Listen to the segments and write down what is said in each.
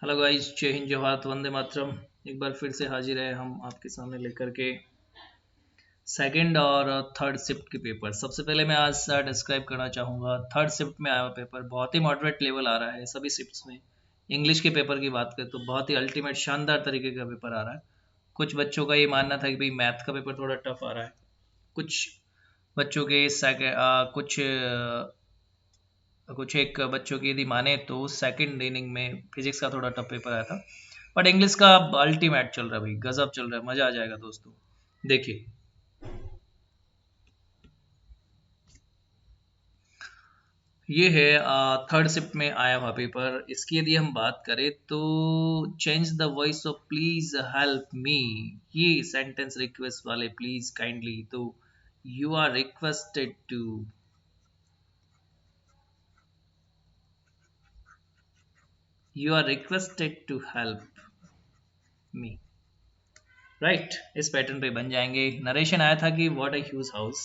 Hello guys, जय हिंद, जय भारत, वंदे मातरम। एक बार फिर से हाजिर है हम आपके सामने लेकर के सेकंड और थर्ड शिफ्ट के पेपर। सबसे पहले मैं आज डिस्क्राइब करना चाहूँगा थर्ड शिफ्ट में आया हुआ पेपर। बहुत ही मॉडरेट लेवल आ रहा है सभी शिफ्ट्स में। इंग्लिश के पेपर की बात करें तो बहुत ही अल्टीमेट शानदार तरीके का पेपर आ रहा है। कुछ बच्चों का ये मानना था कि भाई मैथ का पेपर थोड़ा टफ आ रहा है। कुछ बच्चों के कुछ एक बच्चों की यदि माने तो सेकंड इनिंग में फिजिक्स का थोड़ा टफ पेपर आया था। बट इंग्लिश का अल्टीमेट चल रहा है भाई, गजब चल रहा है, मजा आ जाएगा दोस्तों। देखिए, ये है थर्ड शिफ्ट में आया हुआ पेपर। इसकी यदि हम बात करें तो change the voice of please help me, ये सेंटेंस रिक्वेस्ट वाले प्लीज काइंडली, तो you are requested to, you are requested to help me, right. इस पैटर्न पे बन जाएंगे। नरेशन आया था कि what a huge house,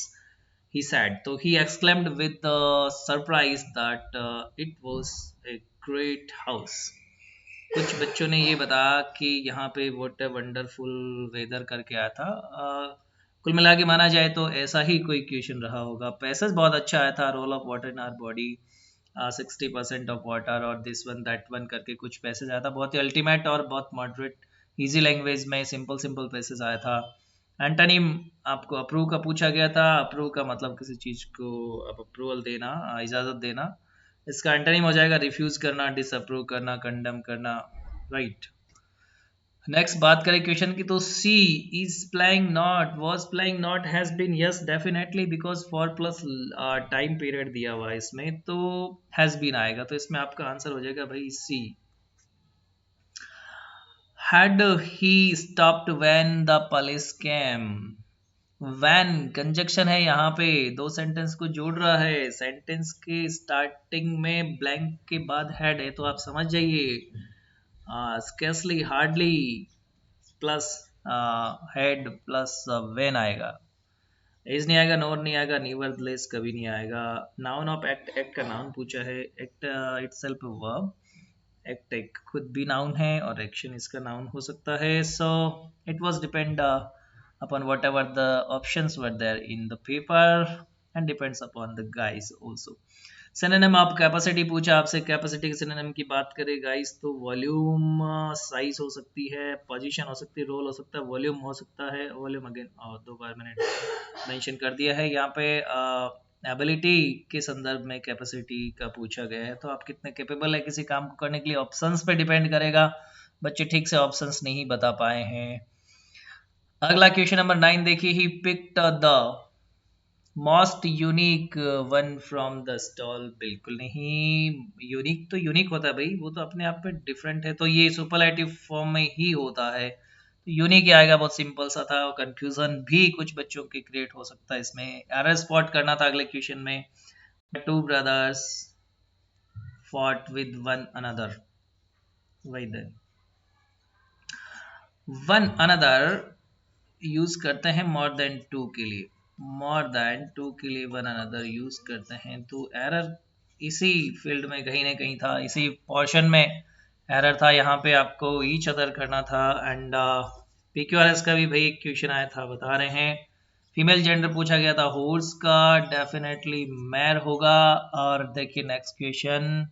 he said, तो he exclaimed with surprise that it was a great house। कुछ बच्चों ने ये बताया कि यहाँ पे what a wonderful weather करके आया था। कुल मिला के माना जाए तो ऐसा ही कोई क्वेश्चन रहा होगा। पैसेज बहुत अच्छा आया था, role of water in our body, 60% of water और दिस वन दैट वन करके कुछ पैसेज आया था। बहुत ही अल्टीमेट और बहुत मॉडरेट इजी लैंग्वेज में सिंपल सिंपल पैसेज आया था। एंटोनिम आपको अप्रूव का पूछा गया था। अप्रूव का मतलब किसी चीज को अब अप्रूवल देना, इजाजत देना। इसका एंटोनिम हो जाएगा रिफ्यूज करना, डिसअप्रूव करना, कंडेम करना, राइट। नेक्स्ट बात करें क्वेश्चन की तो see is playing not, was playing not, has been, yes definitely, because for plus time period दिया हुआ है इसमें, तो हैज बीन आएगा। तो इसमें आपका आंसर हो जाएगा भाई C. Had he stopped when the police came, when conjunction है यहाँ पे, दो सेंटेंस को जोड़ रहा है। सेंटेंस के स्टार्टिंग में ब्लैंक के बाद हेड है तो आप समझ जाइए, scarcely, hardly plus head plus when आएगा। इज नहीं आएगा, नोर नहीं आएगा, नीवरदलेस कभी नहीं आएगा। नाउन ऑफ एक्ट, एक्ट का नाउन पूछा है। एक्ट इटसेल्फ वर्ब, एक्ट एक खुद भी नाउन है और एक्शन इसका नाउन हो सकता है। So it was depend upon whatever the options were there in the paper and depends upon the guys also। Synonym आप कैपेसिटी पूछा आपसे, कैपेसिटी के सिनोनिम की बात करें गाइस तो वॉल्यूम, साइज हो सकती है, पोजीशन हो सकती है, रोल हो सकता है, वॉल्यूम हो सकता है। वॉल्यूम अगेन दो बार मैंने मेंशन कर दिया है यहाँ पे। एबिलिटी के संदर्भ में कैपेसिटी का पूछा गया है, तो आप कितने कैपेबल है किसी काम को करने के लिए, ऑप्शंस पे डिपेंड करेगा। बच्चे ठीक से ऑप्शंस नहीं बता पाए हैं। अगला क्वेश्चन नंबर 9 देखिए, he picked the most unique one from the stall. बिल्कुल नहीं, यूनिक तो यूनिक होता है भाई, वो तो अपने आप में डिफरेंट है, तो ये सुपरलेटिव फॉर्म में ही होता है। तो यूनिक ही आएगा, बहुत सिंपल सा था। कंफ्यूजन भी कुछ बच्चों के क्रिएट हो सकता है इसमें। एरर स्पॉट करना था अगले क्वेश्चन में। Two brothers fought with one another, वही देन वन अनदर यूज करते हैं मोर देन टू के लिए, मोर देन टू के लिए वन अनदर यूज करते हैं। तो एरर इसी फील्ड में कहीं ना कहीं था, इसी पोर्शन में एरर था। यहाँ पे आपको ईच अदर करना था। एंड पीक्यूआरएस का भी भाई एक क्वेश्चन आया था, बता रहे हैं। फीमेल जेंडर पूछा गया था, हॉर्स का डेफिनेटली मैर होगा। और देखिए next question,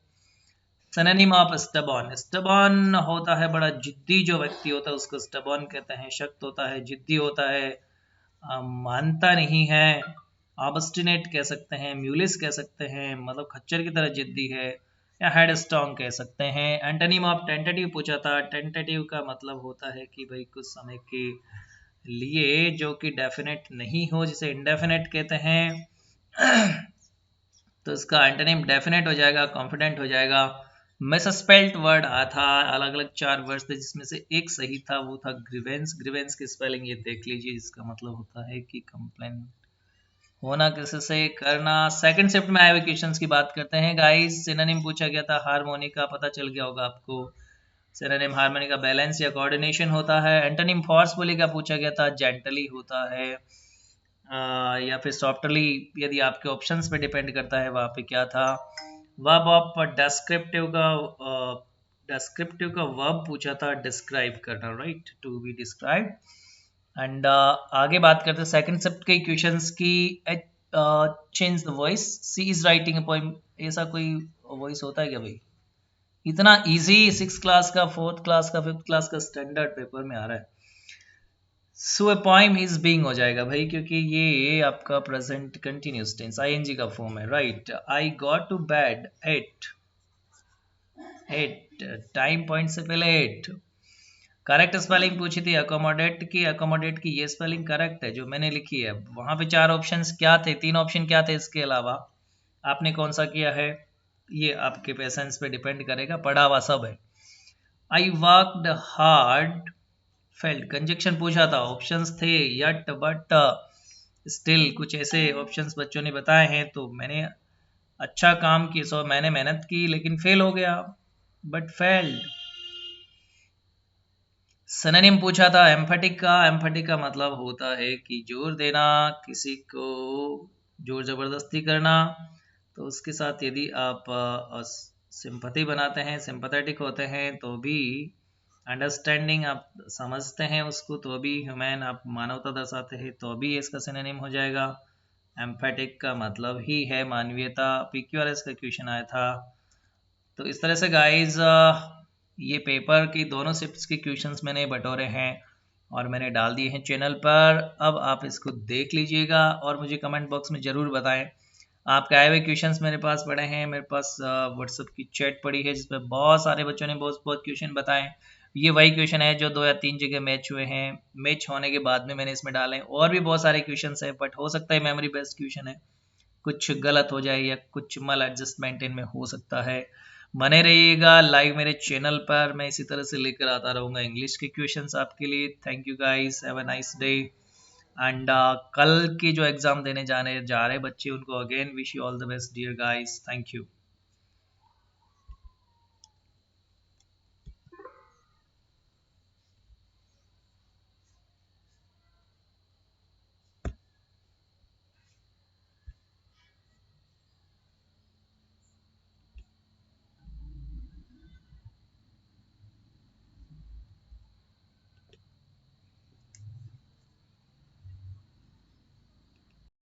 synonym of stubborn, stubborn होता है बड़ा जिद्दी, जो व्यक्ति होता है उसको स्टबॉर्न कहते हैं। शक्त होता है, जिद्दी होता है, मानता नहीं है। ऑब्स्टिनेट कह सकते हैं, म्यूलिस कह सकते हैं, मतलब खच्चर की तरह जिद्दी है, या हेड स्ट्रॉन्ग कह सकते हैं। एंटोनिम ऑफ टेंटेटिव पूछा था। टेंटेटिव का मतलब होता है कि भाई कुछ समय के लिए जो कि डेफिनेट नहीं हो, जिसे इंडेफिनेट कहते हैं। तो इसका एंटोनिम डेफिनेट हो जाएगा, कॉन्फिडेंट हो जाएगा। मिसस्पेल्ड वर्ड आया था, अलग अलग 4 वर्ड थे जिसमें से एक सही था, वो था ग्रीवेंस। ग्रीवेंस की स्पेलिंग ये देख लीजिए, इसका मतलब होता है कि कंप्लेन होना, किसी से करना। सेकंड शिफ्ट में आए हुए क्वेश्चंस की बात करते हैं गाइस। सिनोनिम पूछा गया था हार्मोनी का, पता चल गया होगा आपको। सिनोनिम हार्मोनी का बैलेंस या कोऑर्डिनेशन होता है। एंटोनिम फोर्सफुली का पूछा गया था, जेंटली होता है। या फिर सॉफ्टली, यदि आपके ऑप्शंस पे डिपेंड करता है वहाँ पे क्या था। वर्ब ऑफ डेस्क्रिप्टिव का डिस्क्रिप्टिव का वर्ब पूछा था डिस्क्राइब करना, right, to be describe. And आगे बात करते हैं सेकंड सेप्ट के क्वेश्चंस की। Change the voice, she is writing a poem, ऐसा कोई वॉइस होता है क्या भाई? इतना इजी 6 क्लास का, 4th क्लास का, 5th क्लास का स्टैंडर्ड पेपर में आ रहा है। So a poem is being हो जाएगा भाई, क्योंकि ये आपका प्रेजेंट कंटिन्यूस टेंस आईएनजी का फॉर्म है, right. I got to bed at 8, time point से पहले 8। करेक्ट स्पेलिंग पूछी थी अकोमोडेट की, अकोमोडेट की ये स्पेलिंग करेक्ट है जो मैंने लिखी है। वहां पे 4 ऑप्शंस क्या थे, 3 ऑप्शन क्या थे इसके अलावा, आपने कौन सा किया है ये आपके पेशेंस पे डिपेंड करेगा, पढ़ा हुआ सब है। I worked hard, felt conjunction पूछा था, ऑप्शंस थे यट बट स्टिल, कुछ ऐसे ऑप्शंस बच्चों ने बताए हैं, तो मैंने अच्छा काम किया, सो मैंने मेहनत की लेकिन फेल हो गया, बट फेल्ड। सिनोनिम पूछा था एम्फेटिक का, एम्फेटिक का मतलब होता है कि जोर देना, किसी को जोर जबरदस्ती करना। तो उसके साथ यदि आप सिंपैथी बनाते हैं, सिंपैथेटिक होते हैं, तो भी अंडरस्टैंडिंग आप समझते हैं उसको, तो भी ह्यूमन आप मानवता दर्शाते हैं, तो भी इसका सिनोनिम हो जाएगा। एम्फेटिक का मतलब ही है मानवीयता, पीक्यूआरएस का क्वेश्चन आया था। तो इस तरह से गाइज ये पेपर की दोनों शिफ्ट्स के क्वेश्चंस मैंने बटोरे हैं और मैंने डाल दिए हैं चैनल पर। अब आप इसको देख लीजिएगा और मुझे कमेंट बॉक्स में ज़रूर बताएं आपके आए हुए क्वेश्चंस मेरे पास पड़े हैं। मेरे पास व्हाट्सएप की चैट पड़ी है जिसमें बहुत सारे बच्चों ने बहुत बहुत क्वेश्चन बताए। ये वही क्वेश्चन है जो 2 या 3 जगह मैच हुए हैं, मैच होने के बाद में मैंने इसमें डाले। और भी बहुत सारे क्वेश्चन है, बट हो सकता है मेमोरी बेस्ड क्वेश्चन है, कुछ गलत हो जाए या कुछ मल एडजस्टमेंट इनमें हो सकता है। बने रहिएगा लाइव मेरे चैनल पर, मैं इसी तरह से लेकर आता रहूँगा इंग्लिश के क्वेश्चंस आपके लिए। Thank you guys, have a nice day. And कल के जो एग्जाम देने जाने जा रहे बच्चे, उनको again wish you all the best dear guys, thank you.